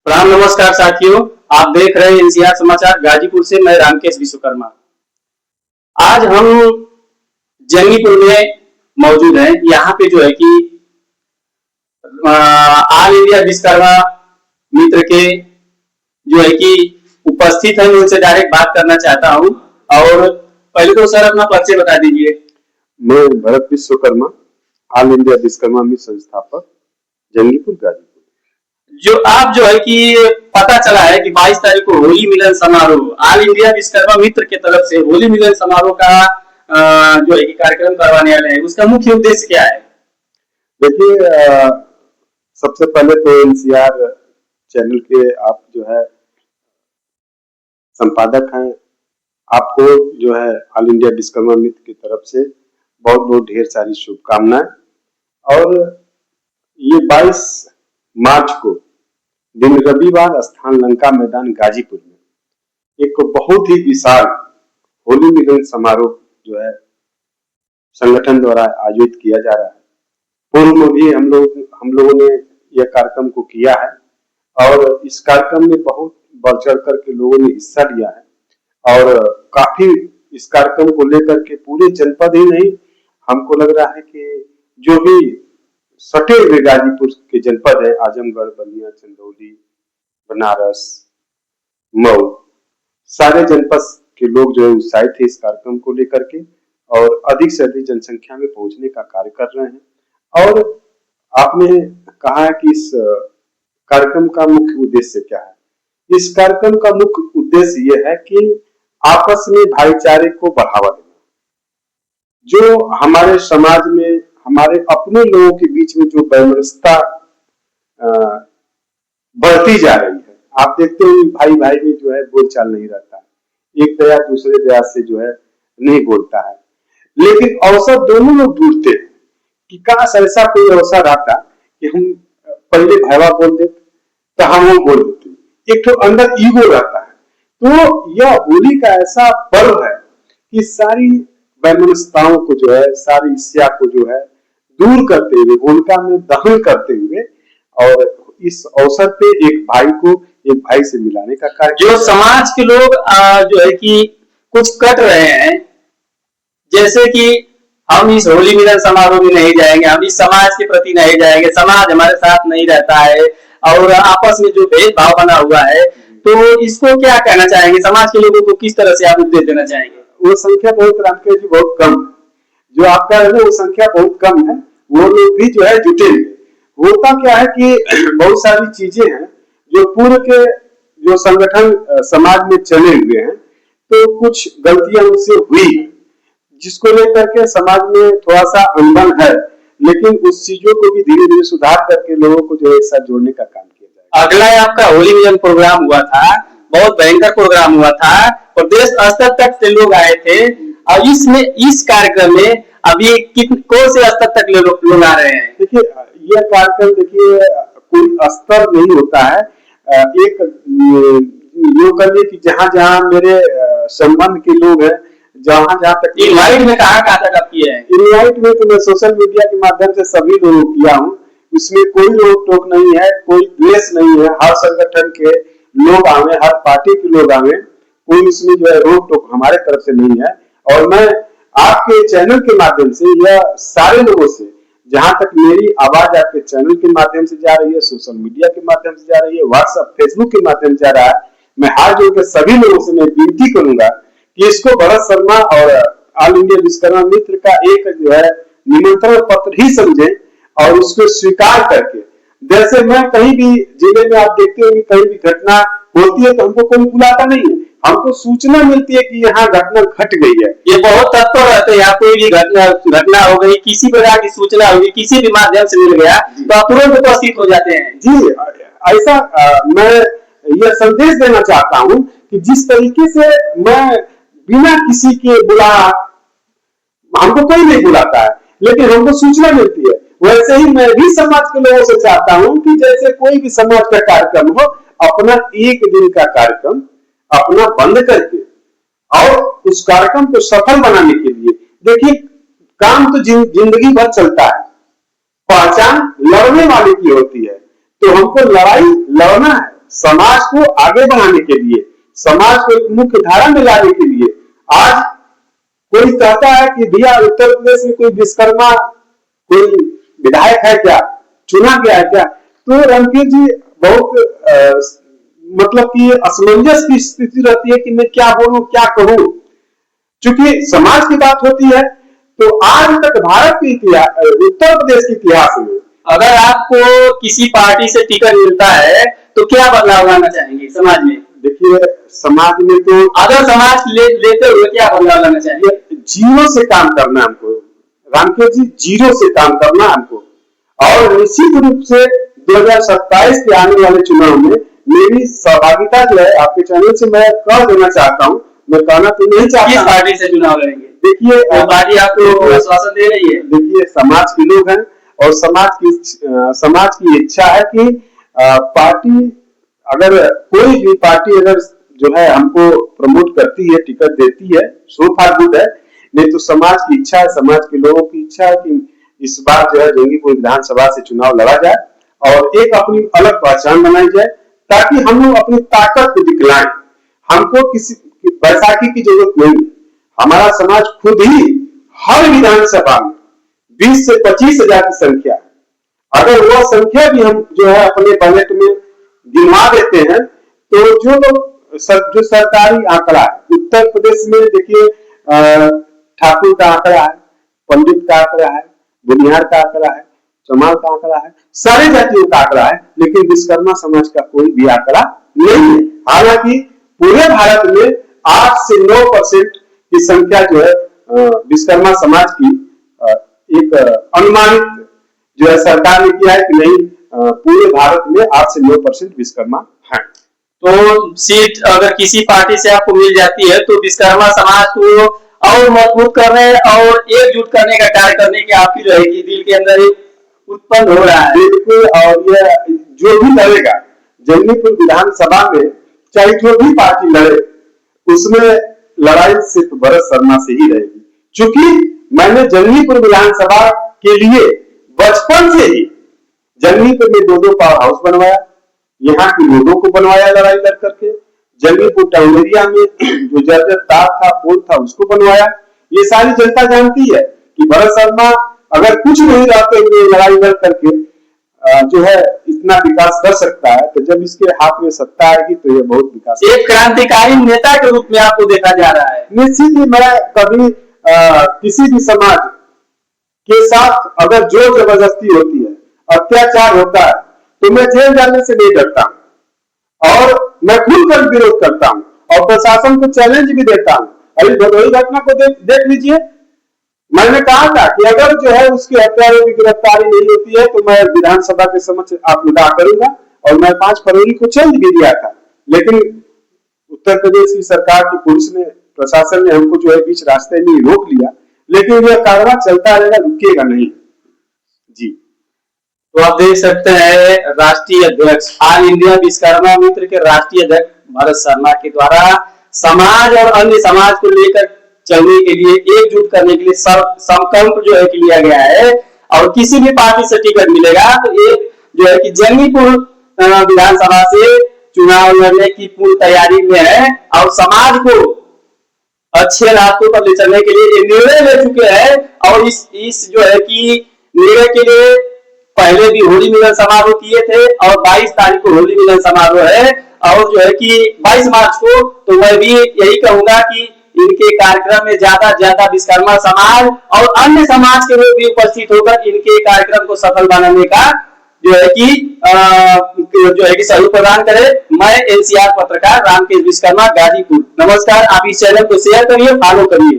प्रणाम, नमस्कार साथियों। आप देख रहे हैं एनसीआर समाचार गाजीपुर से। मैं रामकेश विश्वकर्मा। आज हम जंगीपुर में मौजूद हैं। यहाँ पे जो है कि ऑल इंडिया विश्वकर्मा मित्र के जो है कि उपस्थित है, मैं उनसे डायरेक्ट बात करना चाहता हूँ। और पहले तो सर अपना परिचय बता दीजिए। मैं भरत विश्वकर्मा, ऑल इंडिया विश्वकर्मा मित्र संस्थापक, जंगीपुर गाजीपुर। जो है कि पता चला है कि 22 तारीख को होली मिलन समारोह ऑल इंडिया विश्वकर्मा मित्र के तरफ से होली मिलन समारोह का जो है कि कार्यक्रम करवाने वाले हैं। उसका मुख्य उद्देश्य क्या है? देखिए, सबसे पहले तो एनसीआर चैनल के आप जो है संपादक हैं, आपको जो है ऑल इंडिया विश्वकर्मा मित्र की तरफ से बहुत बहुत ढेर सारी शुभकामनाएं। और ये 22 मार्च को दिन रविवार, स्थान लंका मैदान गाजीपुर में एक बहुत ही विशाल होली मिलन समारोह जो है संगठन द्वारा आयोजित किया जा रहा है। पूर्व में भी हम लोगों ने यह कार्यक्रम को किया है और इस कार्यक्रम में बहुत बढ़ चढ़ कर के लोगों ने हिस्सा लिया है और काफी इस कार्यक्रम को लेकर के पूरे जनपद ही नहीं, हमको लग रहा है कि जो भी सटे हुए गाजीपुर के जनपद है, आजमगढ़, बलिया, चंदौली, बनारस, मऊ, सारे जनपद के लोग जो है उत्साहित थे इस कार्यक्रम को लेकर के और अधिक से अधिक जनसंख्या में पहुंचने का कार्य कर रहे हैं। और आपने कहा है कि इस कार्यक्रम का मुख्य उद्देश्य क्या है? इस कार्यक्रम का मुख्य उद्देश्य यह है कि आपस में भाईचारे को बढ़ावा देना। जो हमारे समाज में हमारे अपने लोगों के बीच में जो वैमनस्यता बढ़ती जा रही है, आप देखते हो भाई भाई में जो है बोलचाल नहीं रहता है, एक दया दूसरे दया से जो है नहीं बोलता है। लेकिन अवसर दोनों लोग ढूंढते हैं कि काश ऐसा कोई अवसर आता कि हम पहले भाईवा बोल देते तो हम वो बोल देते। एक तो अंदर ईगो रहता है। तो यह होली का ऐसा पर्व है कि सारी वैमनस्यताओं को जो है, सारी ईर्ष्या को जो है दूर करते हुए, होलिका में दहन करते हुए और इस अवसर पे एक भाई को एक भाई से मिलाने का कार्य। जो समाज के लोग जो है कि कुछ कट रहे हैं, जैसे कि हम इस होली मिलन समारोह में नहीं जाएंगे, हम इस समाज के प्रति नहीं जाएंगे, समाज हमारे साथ नहीं रहता है और आपस में जो भेदभाव बना हुआ है, तो इसको क्या कहना चाहेंगे? समाज के लोगों को किस तरह से आप उपदेश देना चाहेंगे? वो संख्या बहुत रामकेश जी बहुत कम है, जो आपका है वो संख्या बहुत कम है। वो लोग भी जो है जुटे। होता क्या है कि बहुत सारी चीजें हैं जो पूर्व के जो संगठन समाज में चले हुए हैं, तो कुछ गलतियां उनसे हुई जिसको लेकर के समाज में थोड़ा सा अनबन है, लेकिन उस चीजों को भी धीरे धीरे सुधार करके लोगों को जो है एक साथ जोड़ने का काम किया जाएगा। अगला आपका होली मिलन प्रोग्राम हुआ था, बहुत भयंकर प्रोग्राम हुआ था, प्रदेश स्तर तक से लोग आए थे और इस कार्यक्रम में अभी कौन से स्तर तक लोग आ रहे हैं? देखिए, यह कार्यक्रम देखिए कोई स्तर नहीं होता है। एक यूँ करिए कि जहाँ जहाँ मेरे संबंध के लोग हैं, जहाँ जहाँ तक इनवाइट में कहाँ तक आप किए हैं? इनवाइट में तो मैं सोशल मीडिया के माध्यम से सभी लोगों को किया हूँ। इसमें कोई रोक टोक नहीं है, कोई द्वेष नहीं है। हर संगठन के लोग आवे, हर पार्टी के लोग आवे, कोई इसमें जो है रोक टोक हमारे तरफ से नहीं है। और मैं आपके चैनल के माध्यम से यह सारे लोगों से, जहां तक मेरी आवाज आपके चैनल के माध्यम से जा रही है, सोशल मीडिया के माध्यम से जा रही है, व्हाट्सएप फेसबुक के माध्यम से जा रहा है, मैं हाथ जोड़ के सभी लोगों से मैं विनती करूंगा कि इसको भरत शर्मा और ऑल इंडिया विश्वकर्मा मित्र का एक जो है निमंत्रण पत्र ही समझे और उसको स्वीकार करके, जैसे मैं कहीं भी जिले में आप देखते होंगे कहीं भी घटना होती है तो हमको कोई बुलाता नहीं है, हमको सूचना मिलती है कि यहाँ घटना घट गई है। ये बहुत तत्पर रहते हैं। यहाँ कोई भी घटना हो गई, किसी प्रकार की सूचना होगी, किसी भी माध्यम से मिल गया तो आप तुरंत उपस्थित हो जाते हैं। जी, ऐसा मैं यह संदेश देना चाहता हूँ कि जिस तरीके से मैं बिना किसी के बुला, हमको कोई नहीं बुलाता है लेकिन हमको सूचना मिलती है, वैसे ही मैं भी समाज के लोगों से चाहता हूँ कि जैसे कोई भी समाज का कार्यक्रम हो, अपना एक दिन का कार्यक्रम अपना बंद करके और उस कार्यक्रम को सफल बनाने के लिए, देखिए काम तो जिंदगी भर चलता है, पहचान लड़ने वाले की होती है, तो हमको लड़ाई लड़ना है, समाज को आगे बढ़ाने के लिए, समाज को एक मुख्य धारा में लाने के लिए। आज कोई कहता है कि भैया उत्तर प्रदेश में कोई विश्वकर्मा कोई विधायक है क्या, चुना गया है क्या? तो रणधीर जी बहुत मतलब कि असमंजस की स्थिति रहती है कि मैं क्या बोलूं क्या कहूं। चूंकि समाज की बात होती है तो आज तक भारत के इतिहास, उत्तर प्रदेश के इतिहास में अगर आपको किसी पार्टी से टिकट मिलता है तो क्या बदलाव लाना चाहेंगे समाज में? देखिए समाज में तो अगर समाज लेते हुए क्या बदलाव लाना चाहेंगे? जीरो से काम करना हमको रामकेश जी, जीरो से काम करना हमको। और निश्चित रूप से 2027 के आने वाले चुनाव में मेरी सहभागिता जो है आपके चैनल से मैं कह देना चाहता हूँ, मैं कहना तो नहीं चाहता। किस पार्टी से चुनाव लड़ेंगे? देखिए पार्टी आपको आश्वासन दे रही है। देखिए समाज के लोग हैं और समाज की इच्छा है कि पार्टी, अगर कोई भी पार्टी अगर जो है हमको प्रमोट करती है, टिकट देती है, सो फार गुड है। नहीं तो समाज की इच्छा है, समाज के लोगों की इच्छा है कि इस बार जो है जंगीपुर विधानसभा से चुनाव लड़ा जाए और एक अपनी अलग पहचान बनाई जाए, ताकि हम लोग अपनी ताकत को दिखलाएं। हमको किसी बैसाखी की जरूरत नहीं। हमारा समाज खुद ही हर विधानसभा में 20 से 25 हजार की संख्या, अगर वह संख्या भी हम जो है अपने बजट में गिनवा देते हैं तो जो सरकारी आंकड़ा है उत्तर प्रदेश में, देखिए ठाकुर का आंकड़ा है, पंडित का आंकड़ा है, बुनियार का आंकड़ा है, चमार का आंकड़ा है, सारे जातियों का आंकड़ा है, लेकिन विश्वकर्मा समाज का कोई भी आंकड़ा नहीं है। हालांकि पूरे भारत में 8 से 9% की संख्या जो है विश्वकर्मा समाज की एक अनुमानित जो है सरकार ने किया है कि नहीं, पूरे भारत में 8 से 9% विश्वकर्मा है। तो सीट अगर किसी पार्टी से आपको मिल जाती है तो विश्वकर्मा समाज को और मजबूत करने और एकजुट करने का कार्य करने की आपकी रहेगी, दिल के अंदर एक उत्पन्न हो रहा है। बिल्कुल, और ये जो भी लड़ेगा जंगीपुर विधानसभा में, चाहे जो भी पार्टी लड़े, उसमें लड़ाई सिर्फ भरत शर्मा से ही रहेगी। क्योंकि मैंने जंगीपुर विधानसभा के लिए बचपन से ही जंगीपुर में 2 पावर हाउस बनवाया, यहाँ की लोगों को बनवाया लड़ाई लड़ करके। जंगीपुर टाउन एरिया में जो जर्जर तार था, पोल था, उसको बनवाया। ये सारी जनता जानती है कि भरत शर्मा अगर कुछ नहीं रहते हुए लड़ाई लड़ करके जो है इतना विकास कर सकता है, तो जब इसके हाथ में सत्ता आएगी तो ये बहुत विकास। एक क्रांतिकारी नेता के रूप में आपको देखा जा रहा है। निश्चित ही मैं कभी किसी भी समाज के साथ अगर जोर जबरदस्ती होती है, अत्याचार होता है, तो मैं जेल जाने से नहीं डरता और मैं खुलकर विरोध करता हूं और प्रशासन को चैलेंज भी देता हूं। अभी भदोही घटना को देख लीजिए, मैंने कहा था कि अगर जो है उसके हत्यारों की गिरफ्तारी नहीं होती है तो मैं विधानसभा के समक्ष आपदा करूंगा, और मैं 5 फरवरी को चेंज भी दिया था। लेकिन उत्तर प्रदेश की सरकार की पुलिस ने, प्रशासन ने हमको जो है बीच रास्ते में रोक लिया, लेकिन यह कारवां चलता रहेगा, रुकेगा नहीं जी। तो आप देख सकते हैं राष्ट्रीय अध्यक्ष, ऑल इंडिया विश्वकर्मा मित्र के राष्ट्रीय अध्यक्ष भरत शर्मा के द्वारा समाज और अन्य समाज को लेकर चलने के लिए, एकजुट करने के लिए संकल्प जो है कि लिया गया है। और किसी भी पार्टी से टिकट मिलेगा तो एक जो है कि जंगीपुर विधानसभा से चुनाव लड़ने की पूरी तैयारी में है और समाज को अच्छे रास्तों पर ले चलने के लिए निर्णय ले चुके हैं। और इस जो है कि निर्णय के लिए पहले भी होली मिलन समारोह किए थे और 22 तारीख को होली मिलन समारोह है और जो है कि 22 मार्च को। तो मैं भी यही कहूंगा कि इनके कार्यक्रम में ज्यादा से ज्यादा विश्वकर्मा समाज और अन्य समाज के लोग भी उपस्थित होकर इनके कार्यक्रम को सफल बनाने का जो है कि सहयोग प्रदान करें। मैं एनसीआर पत्रकार रामकेश विश्वकर्मा, गाजीपुर। नमस्कार। आप इस चैनल को शेयर करिए, फॉलो करिए।